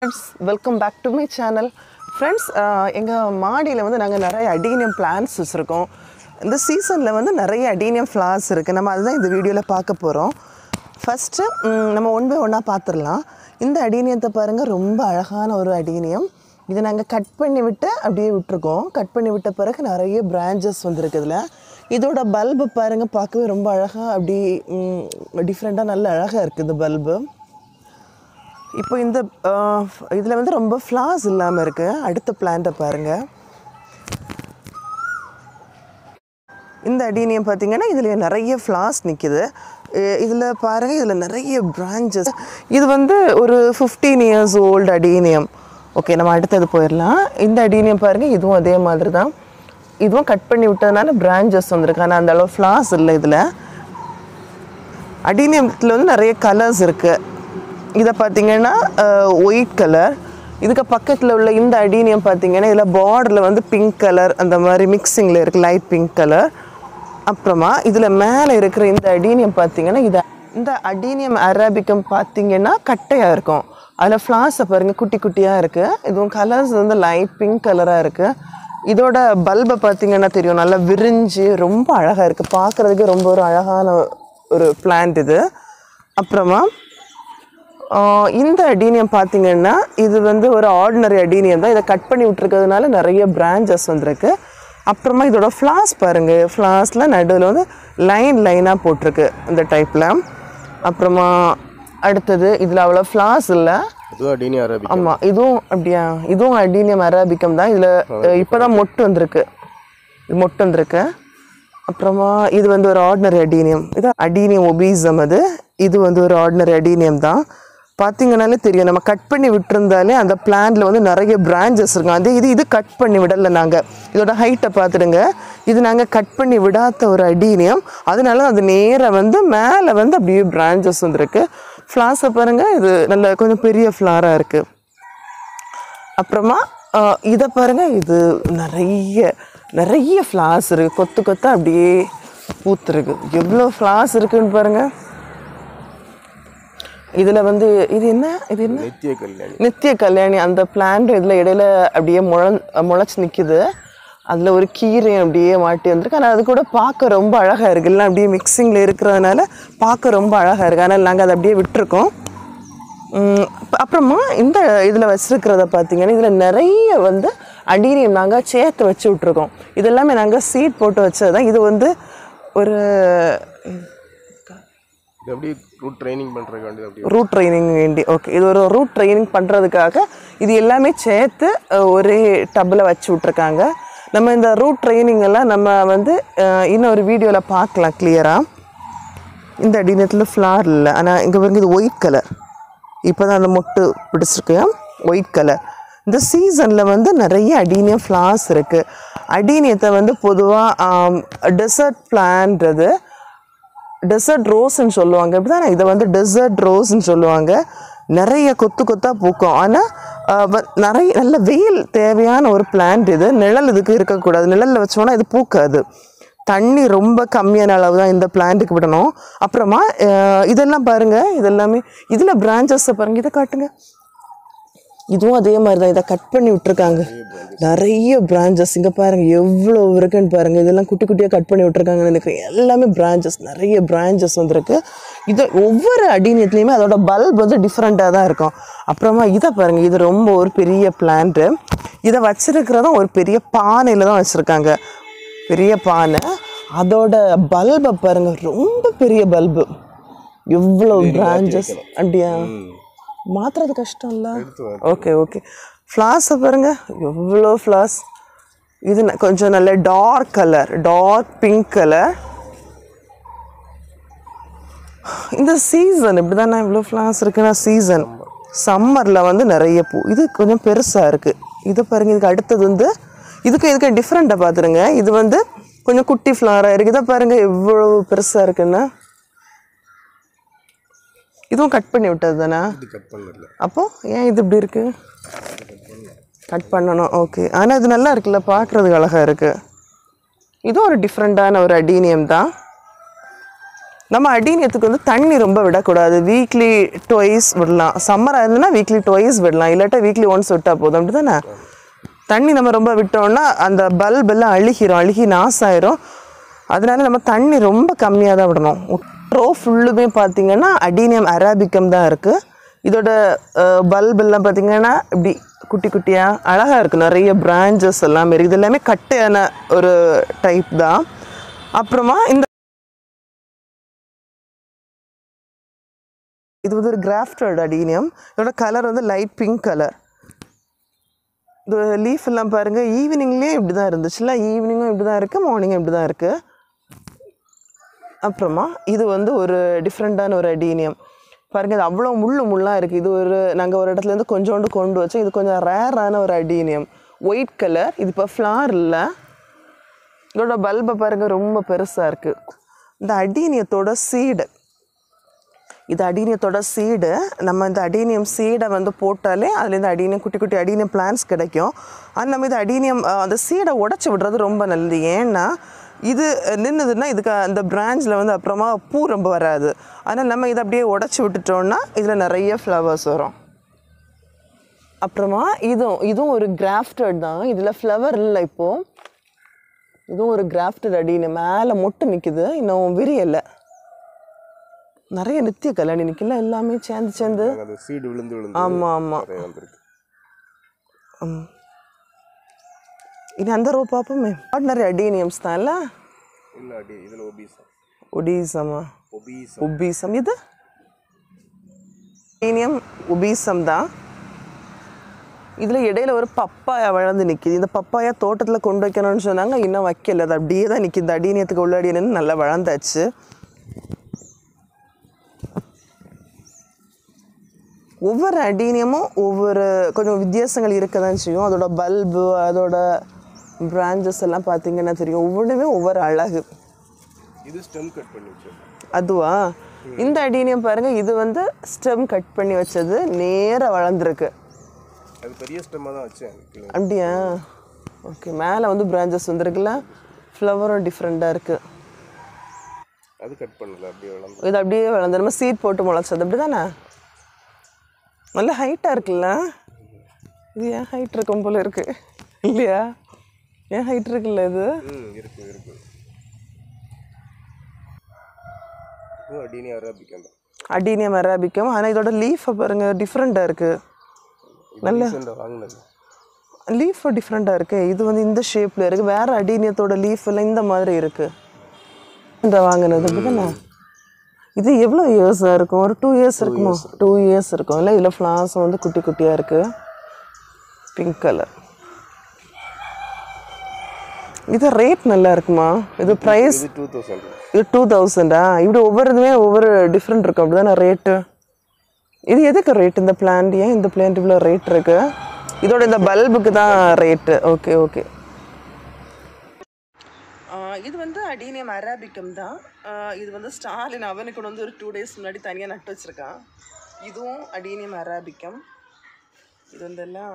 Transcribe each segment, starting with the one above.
Friends, welcome back to my channel. Friends, எங்கள் மாடியில் வந்து நாங்கள் நிறைய அடீனியம் பிளான்ட்ஸ் வச்சுருக்கோம். இந்த சீசனில் வந்து நிறைய அடீனியம் ஃப்ளார்ஸ் இருக்குது. நம்ம அதுதான் இந்த வீடியோவில் பார்க்க போகிறோம். ஃபஸ்ட்டு நம்ம ஒன் பை ஒன்னாக பார்த்துடலாம். இந்த அடீனியத்தை பாருங்கள், ரொம்ப அழகான ஒரு அடீனியம். இதை நாங்கள் கட் பண்ணி விட்டு அப்படியே விட்டுருக்கோம். கட் பண்ணி விட்ட பிறகு நிறைய பிரான்ச்சஸ் வந்துருக்கு இதில். இதோட பல்பு பாருங்கள், பார்க்கவே ரொம்ப அழகாக அப்படி டிஃப்ரெண்ட்டாக நல்ல அழகாக இருக்குது இந்த பல்பு. இப்போ இந்த இதில் வந்து ரொம்ப ஃப்ளார்ஸ் இல்லாமல் இருக்குது. அடுத்த பிளான்ட்டை பாருங்கள். இந்த அடீனியம் பார்த்திங்கன்னா இதில் நிறைய ஃப்ளார்ஸ் நிற்கிது. இதில் பாருங்கள், இதில் நிறைய பிரான்ச்சஸ். இது வந்து ஒரு 15 years old அடீனியம். ஓகே, நம்ம அடுத்தது போயிடலாம். இந்த அடீனியம் பாருங்கள், இதுவும் அதே மாதிரி தான். இதுவும் கட் பண்ணி விட்டதுனால பிரான்ச்சஸ் வந்துருக்கு. ஆனால் அந்த அளவு ஃப்ளார்ஸ் இல்லை இதில். அடீனியத்தில் வந்து நிறைய கலர்ஸ் இருக்குது. இதை பார்த்திங்கன்னா ஒயிட் கலர். இதுக்கு பக்கத்தில் உள்ள இந்த அடீனியம் பார்த்திங்கன்னா இதில் பார்டரில் வந்து பிங்க் கலர் அந்த மாதிரி மிக்சிங்கில் இருக்குது, லைட் பிங்க் கலர். அப்புறமா இதில் மேலே இருக்கிற இந்த அடீனியம் பார்த்திங்கன்னா இந்த அடீனியம் அரபிக்கம் பார்த்திங்கன்னா கட்டையாக இருக்கும். அதில் ஃப்ளார்ஸை பாருங்கள், குட்டி குட்டியாக இருக்குது. இதுவும் கலர்ஸ் வந்து லைட் பிங்க் கலராக இருக்குது. இதோட பல்பை பார்த்திங்கன்னா தெரியும், நல்லா விரிஞ்சு ரொம்ப அழகாக இருக்குது. பார்க்குறதுக்கு ரொம்ப ஒரு அழகான ஒரு பிளான்ட் இது. அப்புறமா இந்த அடீனியம் பார்த்திங்கன்னா இது வந்து ஒரு ஆர்டினரி அடீனியம் தான். இதை கட் பண்ணி விட்டுருக்கிறதுனால நிறைய பிரான்ச்சஸ் வந்துருக்கு. அப்புறமா இதோட ஃப்ளார்ஸ் பாருங்கள், ஃப்ளார்ஸில் நடுவில் வந்து லைனாக போட்டிருக்கு இந்த டைப்பில். அப்புறமா அடுத்தது இதில் அவ்வளோ ஃப்ளார்ஸ் இல்லை. ஆமாம், இதுவும் அப்படியா, இதுவும் அடீனியம் அரபிக்கம் தான். இதில் இப்போ தான் மொட்டு வந்திருக்கு. அப்புறமா இது வந்து ஒரு ஆர்டினரி அடீனியம். இது அடீனியம் ஒபீசம். இது வந்து ஒரு ஆர்டினரி அடீனியம் தான். பார்த்திங்கனாலே தெரியும், நம்ம கட் பண்ணி விட்டுருந்தாலே அந்த பிளான்ட்டில் வந்து நிறைய பிரான்ச்சஸ் இருக்கும். அதே இது கட் பண்ணி விடலை நாங்கள். இதோட ஹைட்டை பார்த்துடுங்க. இது நாங்கள் கட் பண்ணி விடாத ஒரு அடீனியம். அதனால அது நேராக வந்து மேலே வந்து அப்படியே பிரான்ச்சஸ் வந்துருக்கு. ஃப்ளார்ஸை பாருங்கள், இது நல்ல கொஞ்சம் பெரிய ஃப்ளாராக இருக்குது. அப்புறமா இதை பாருங்கள், இது நிறைய ஃப்ளார்ஸ் இருக்குது. கொத்து கொத்தாக அப்படியே பூத்துருக்கு. எவ்வளோ ஃப்ளார்ஸ் இருக்குதுன்னு பாருங்கள். இதில் வந்து இது என்ன நித்திய கல்யாணி. அந்த பிளான்ட் இதில் இடையில அப்படியே முளைச்சி நிற்கிது. அதில் ஒரு கீரையும் அப்படியே மாட்டி வந்திருக்கு. ஆனால் அது கூட பார்க்க ரொம்ப அழகாக இருக்குது. இல்லை அப்படியே மிக்சிங்கில் இருக்கிறதுனால பார்க்க ரொம்ப அழகாக இருக்குது. அதனால் நாங்கள் அதை அப்படியே விட்டுருக்கோம். அப்புறமா இந்த இதில் வச்சுருக்கிறத பார்த்திங்கன்னா இதில் நிறைய வந்து அடீனியம் நாங்கள் சேர்த்து வச்சு விட்ருக்கோம். இது எல்லாமே நாங்கள் சீட் போட்டு வச்சது தான். இது வந்து ஒரு ரூட் ட்ரைனிங் வேண்டி. ஓகே, இது ஒரு ரூட் ட்ரைனிங் பண்ணுறதுக்காக இது எல்லாமே சேர்த்து ஒரே டப்பில் வச்சு விட்ருக்காங்க. நம்ம இந்த ரூட் ட்ரைனிங் எல்லாம் நம்ம வந்து இன்னொரு வீடியோவில் பார்க்கலாம் கிளியராக. இந்த அடீனியத்தில் ஃப்ளார் இல்லை, ஆனால் இங்கே பாருங்க, இது ஒயிட் கலர். இப்போ தான் அந்த மொட்டு பிடிச்சிருக்கு, ஒயிட் கலர். இந்த சீசனில் வந்து நிறைய அடீனியம் ஃப்ளார்ஸ் இருக்குது. அடீனியத்தை வந்து பொதுவாக டெசர்ட் பிளான்றது டெசர்ட் ரோஸ்ன்னு சொல்லுவாங்க. இப்படி தான் இதை வந்து டெசர்ட் ரோஸ்ன்னு சொல்லுவாங்க. நிறைய கொத்தாக பூக்கும். ஆனால் நிறைய நல்ல வெயில் தேவையான ஒரு பிளான்ட் இது. நிழல் இதுக்கு இருக்கக்கூடாது. நிழலில் வச்சோன்னா இது பூக்காது. தண்ணி ரொம்ப கம்மியான அளவு தான் இந்த பிளான்ட்டுக்கு விடணும். அப்புறமா இதெல்லாம் பாருங்கள், இதெல்லாமே இதில் பிரான்ச்சஸை பாருங்கள். இதை காட்டுங்க. இதுவும் அதே மாதிரி தான். இதை கட் பண்ணி விட்டுருக்காங்க. நிறைய பிரான்ச்சஸ் இங்கே பாருங்கள், எவ்வளோ இருக்குன்னு பாருங்கள். இதெல்லாம் குட்டி குட்டியாக கட் பண்ணி விட்டுருக்காங்கன்னு நினைக்கிறேன். எல்லாமே பிரான்ச்சஸ், நிறைய பிரான்ச்சஸ் வந்துருக்கு. இது ஒவ்வொரு அடீனியத்துலேயுமே அதோட பல்ப் வந்து டிஃப்ரெண்ட்டாக தான் இருக்கும். அப்புறமா இதை பாருங்கள், இது ரொம்ப ஒரு பெரிய பிளான்ட்டு. இதை வச்சுருக்கிறதும் ஒரு பெரிய பானையில் தான் வச்சுருக்காங்க, பெரிய பானை. அதோட பல்பை பாருங்கள், ரொம்ப பெரிய பல்பு. எவ்வளோ பிரான்ச்சஸ். அப்படியா, மாற்றுறது கஷ்டம் இல்லை. ஓகே. ஃப்ளார்ஸை பாருங்கள், எவ்வளோ ஃப்ளார்ஸ். இது கொஞ்சம் நல்ல dark colour, dark pink colour. இந்த சீசன் இப்படி தானே இவ்வளோ ஃப்ளார்ஸ் இருக்குன்னா, சீசன் சம்மரில் வந்து நிறைய பூ. இது கொஞ்சம் பெருசாக இருக்குது. இது பாருங்கள், இதுக்கு அடுத்தது வந்து இதுக்கு டிஃப்ரெண்ட்டாக பார்த்துருங்க. இது வந்து கொஞ்சம் குட்டி ஃப்ளாராக இருக்குது. இதை பாருங்கள், எவ்வளோ பெருசாக இருக்குன்னு. இதுவும் கட் பண்ணி விட்டது தானே? அப்போது ஏன் இது இப்படி இருக்குது? கட் பண்ணணும். ஓகே, ஆனால் இது நல்லா இருக்குல்ல, பார்க்குறதுக்கு அழகாக இருக்குது. இதுவும் ஒரு டிஃப்ரெண்ட்டான ஒரு அடீனியம் தான். நம்ம அடீனியத்துக்கு வந்து தண்ணி ரொம்ப விடக்கூடாது. வீக்லி ட்வைஸ் விடலாம். சம்மராக இருந்ததுன்னா வீக்லி ட்வைஸ் விடலாம், இல்லாட்டா வீக்லி ஒன்ஸ் விட்டால் போதும். அப்படி தானே? தண்ணி நம்ம ரொம்ப விட்டோம்னா அந்த பல்பெல்லாம் அழுகி நாசாயிரும். அதனால நம்ம தண்ணி ரொம்ப கம்மியாக தான் விடணும். ரோ ஃபுல்லுமே பார்த்தீங்கன்னா அடீனியம் அராபிக்கம் தான் இருக்குது. இதோட பல்பெல்லாம் பார்த்தீங்கன்னா இப்படி குட்டி குட்டியாக அழகாக இருக்குது. நிறைய பிரான்ச்சஸ் எல்லாமே இருக்குது. இது எல்லாமே கட்டையான ஒரு டைப் தான். அப்புறமா இந்த இது வந்து ஒரு கிராஃப்டட் அடீனியம். இதோட கலர் வந்து லைட் பிங்க் கலர். இது லீஃப் எல்லாம் பாருங்கள், ஈவினிங்லேயே இப்படி தான் இருந்துச்சுல்ல, ஈவினிங்கும் இப்படி தான் இருக்குது, மார்னிங்கும் இப்படி தான் இருக்குது. அப்புறமா இது வந்து ஒரு டிஃப்ரெண்ட்டான ஒரு அடீனியம் பாருங்கள். இது அவ்வளோ முள்ளாக இருக்குது. இது ஒரு நாங்கள் ஒரு இடத்துலேருந்து கொஞ்சோண்டு கொண்டு வச்சோம். இது கொஞ்சம் ரேரான ஒரு அடீனியம், ஒயிட் கலர். இது இப்போ ஃப்ளார் இல்லை. இதோட பல்பை பாருங்கள், ரொம்ப பெருசாக இருக்குது. இந்த அடீனியத்தோட சீடு, இது அடீனியத்தோட சீடு. நம்ம இந்த அடீனியம் சீடை வந்து போட்டாலே அதுலேருந்து அடீனியம் குட்டி குட்டி அடீனியம் பிளான்ஸ் கிடைக்கும். ஆனால் நம்ம இது அடீனியம் அந்த சீடை உடச்சி விடுறது ரொம்ப நல்லது. ஏன்னா இது நின்றுதுன்னா இதுக்கு அந்த பிரான்ச்சில் வந்து அப்புறமா பூ ரொம்ப வராது. அதனால் நம்ம இதை அப்படியே உடச்சி விட்டுட்டோன்னா இதில் நிறைய ஃப்ளவர்ஸ் வரும். அப்புறமா இதுவும் ஒரு கிராஃப்டட் தான். இதில் ஃப்ளவர் இல்லை இப்போது. இதுவும் ஒரு கிராஃப்டட் அடீனியம். மேலே மொட்டு நிற்குது, இன்னும் விரியலை. நிறைய நித்திய கல்யாணி நிற்கல, எல்லாமே சேர்ந்து சீடு விழுந்து ஆமாம் ஆமாம். இனி அந்த ரோ பார்ப்போமே. ஆர்டினரி அடீனியம்ஸ் தான் இல்லை? ஒடிசமா உபீசம். இது அடீனியம் உபீசம் தான். இதில் இடையில ஒரு பப்பாயா வளர்ந்து நிற்கிது. இந்த பப்பாயா தோட்டத்தில் கொண்டு வைக்கணும்னு சொன்னாங்க, இன்னும் வைக்கல. அது அப்படியே தான் நிற்கிது. இந்த அடீனியத்துக்கு உள்ள அடீனியம் நல்லா வளர்ந்தாச்சு. ஒவ்வொரு அடீனியமும் ஒவ்வொரு கொஞ்சம் வித்தியாசங்கள் இருக்க தான் செய்யும். அதோட பல்பு, அதோட பிரான்ச்சஸ் எல்லாம் பார்த்தீங்கன்னா தெரியும். ஒவ்வொன்றுமே ஒவ்வொரு அழகு. இது ஸ்டெம் கட் பண்ணி வச்சது. அதுவா? இந்த அடீனியம் பாருங்கள், இது வந்து ஸ்டெம் கட் பண்ணி வச்சது, நேராக வளர்ந்துருக்கு. அது பெரிய ஸ்டெம்மாக தான் வச்சேன். அப்படியா? ஓகே. மேலே வந்து பிரான்ச்சஸ் வந்துருக்குல்ல, ஃப்ளவரும் டிஃப்ரெண்ட்டாக இருக்குது. அது கட் பண்ணல, அப்படியே வளர்ந்து. இது அப்படியே வளர்ந்து நம்ம சீட் போட்டு முளைச்சது. அப்படி தானே? நல்ல ஹைட்டாக இருக்குல்ல. இது ஏன் ஹைட் இருக்கும் போல இருக்கு இல்லையா? ஏன் ஹைட் இருக்குல்ல இது? இருக்கு. அடீனியம் அராபிக்கம். ஆனால் இதோட லீஃபை பாருங்கள், டிஃப்ரெண்ட்டாக இருக்குது. நல்ல லீஃப் டிஃப்ரெண்ட்டாக இருக்குது. இது வந்து இந்த ஷேப்பில் இருக்குது. வேறு அடீனியத்தோட லீஃப் எல்லாம் இந்த மாதிரி இருக்குது. இந்த வாங்கினது அப்படி தானே? இது எவ்வளோ இயர்ஸாக இருக்கும்? ஒரு 2 இயர்ஸ் இருக்குமா? 2 இயர்ஸ் இருக்கும் இல்லை? இதில் ஃப்ளார்ஸ் வந்து குட்டி குட்டியாக இருக்குது, பிங்க் கலர். இது ரேட் நல்லா இருக்குமா? இது ப்ரைஸ் இது 2000. இப்படி ஒவ்வொருதுமே ஒவ்வொரு டிஃப்ரெண்ட் இருக்கும். அப்படி தானே ரேட்டு? இது எதுக்கு ரேட் இந்த பிளான்ட்? ஏன் இந்த பிளான்ட் இவ்வளோ ரேட் இருக்குது? இதோட இந்த பல்புக்கு தான் ரேட்டு. ஓகே. இது வந்து அடீனியம் அராபிக்கம் தான். இது வந்து ஸ்டாலின் அவனுக்கு வந்து ஒரு 2 டேஸ் முன்னாடி தனியாக நட்டு வச்சுருக்கான். இதுவும் அடீனியம் அராபிக்கம். இது வந்து எல்லாம்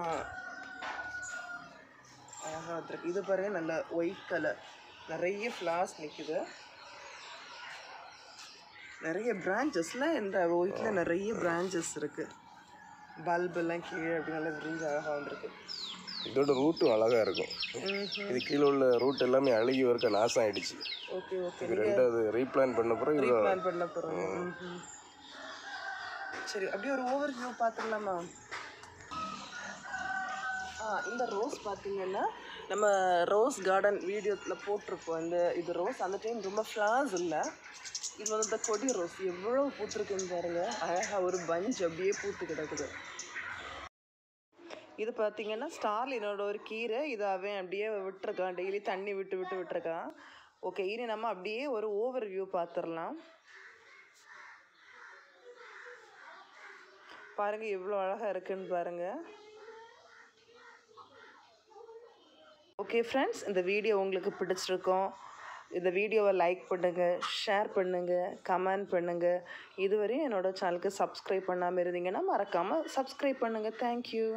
அழகாக வந்துருக்கு. இது பாருங்க, நல்ல ஒயிட் கலர், நிறைய ஃப்ளார்ஸ் நிற்குது, நிறைய பிரான்ச்சஸில். இந்த ஒயிட்டில் நிறைய பிரான்ச்சஸ் இருக்குது. பல்பெல்லாம் கீழே அப்படி நல்லா விரிஞ்சு அழகாக வந்துருக்கு. இதோட ரூட்டும் அழகாக இருக்கும். இது கீழே உள்ள ரூட் எல்லாமே அழுகி இருக்க நாசம் ஆகிடுச்சு. ஓகே. ரெண்டாவது ரீப்ளான் பண்ண பிறகு சரி, அப்படியே ஒரு ஓவர் வியூ பார்த்துடலாமா? இந்த ரோஸ் பார்த்தீங்கன்னா நம்ம ரோஸ் கார்டன் வீடியோவில் போட்டிருப்போம். இது ரோஸ் அந்த டைம் ரொம்ப ஃப்ளார்ஸ் இல்லை. இது வந்து இந்த கொடி ரோஸ் எவ்வளோ பூத்துருக்குன்னு பாருங்க. அழகாக ஒரு பஞ்ச் அப்படியே பூத்து கிடக்குது. இது பார்த்தீங்கன்னா ஸ்டாலினோட ஒரு கீரை. இதை அவன் அப்படியே விட்டுருக்கான், டெய்லி தண்ணி விட்டுருக்கான். ஓகே, இனி நம்ம அப்படியே ஒரு ஓவர் வியூ பார்த்துடலாம். பாருங்கள் எவ்வளோ அழகாக இருக்குன்னு பாருங்கள். ஓகே ஃப்ரெண்ட்ஸ், இந்த வீடியோ உங்களுக்கு பிடிச்சிருக்கோம். இந்த வீடியோவை லைக் பண்ணுங்கள், ஷேர் பண்ணுங்கள், கமெண்ட் பண்ணுங்கள். இதுவரையும் என்னோடய சேனலுக்கு சப்ஸ்கிரைப் பண்ணாமல் இருந்தீங்கன்னா மறக்காமல் சப்ஸ்கிரைப் பண்ணுங்கள். தேங்க்யூ.